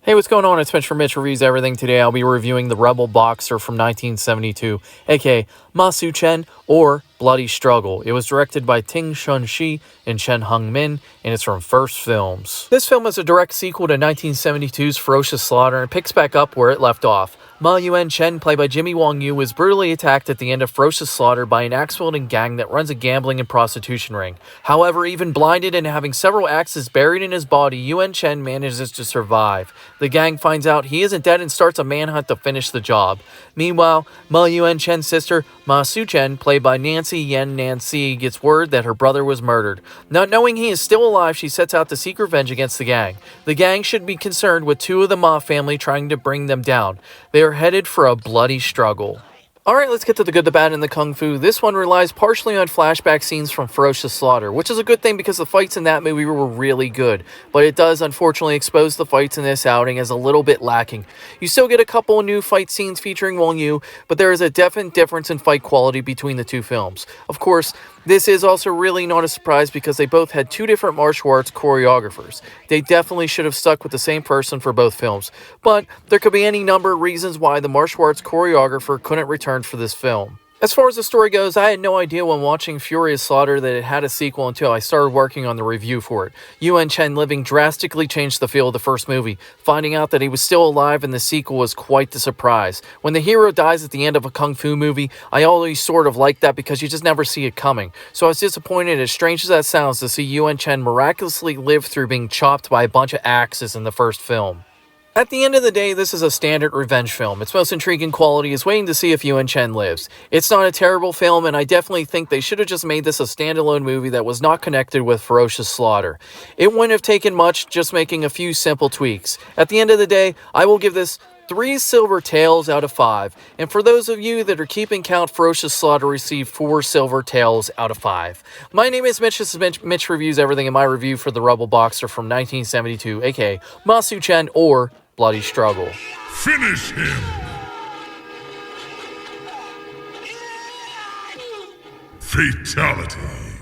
Hey, what's going on? It's Mitch from Mitch Reviews Everything. Today I'll be reviewing The Rebel Boxer from 1972, aka Su Chen or Bloody Struggle. It was directed by Ting Shan-Hsi and Chen Hung-Min, and it's from First Films. This film is a direct sequel to 1972's Ferocious Slaughter and picks back up where it left off. Ma Yuen-Chen, played by Jimmy Wang Yu, was brutally attacked at the end of Ferocious Slaughter by an axe-wielding gang that runs a gambling and prostitution ring. However, even blinded and having several axes buried in his body, Yuen-Chen manages to survive. The gang finds out he isn't dead and starts a manhunt to finish the job. Meanwhile, Ma Yuen-Chen's sister, Ma Su Chen, played by Yen Nan-See, gets word that her brother was murdered. Not knowing he is still alive, she sets out to seek revenge against the gang. The gang should be concerned with two of the Ma family trying to bring them down. They are headed for a bloody struggle. Alright, let's get to the good, the bad, and the kung fu. This one relies partially on flashback scenes from Ferocious Slaughter, which is a good thing because the fights in that movie were really good, but it does unfortunately expose the fights in this outing as a little bit lacking. You still get a couple of new fight scenes featuring Wang Yu, but there is a definite difference in fight quality between the two films. Of course, this is also really not a surprise because they both had two different martial arts choreographers. They definitely should have stuck with the same person for both films, but there could be any number of reasons why the martial arts choreographer couldn't return for this film. As far as the story goes, I had no idea when watching Furious Slaughter that it had a sequel until I started working on the review for it. Yuen-Chen living drastically changed the feel of the first movie. Finding out that he was still alive in the sequel was quite the surprise. When the hero dies at the end of a kung fu movie, I always sort of like that because you just never see it coming. So I was disappointed, as strange as that sounds, to see Yuen-Chen miraculously live through being chopped by a bunch of axes in the first film. At the end of the day, this is a standard revenge film. Its most intriguing quality is waiting to see if Yuen-Chen lives. It's not a terrible film, and I definitely think they should have just made this a standalone movie that was not connected with Ferocious Slaughter. It wouldn't have taken much, just making a few simple tweaks. At the end of the day, I will give this 3 silver tails out of 5. And for those of you that are keeping count, Ferocious Slaughter received 4 silver tails out of 5. My name is Mitch. This is Mitch Reviews Everything, in my review for The Rebel Boxer from 1972, aka Su Chen or Bloody Struggle. Finish him! Fatality.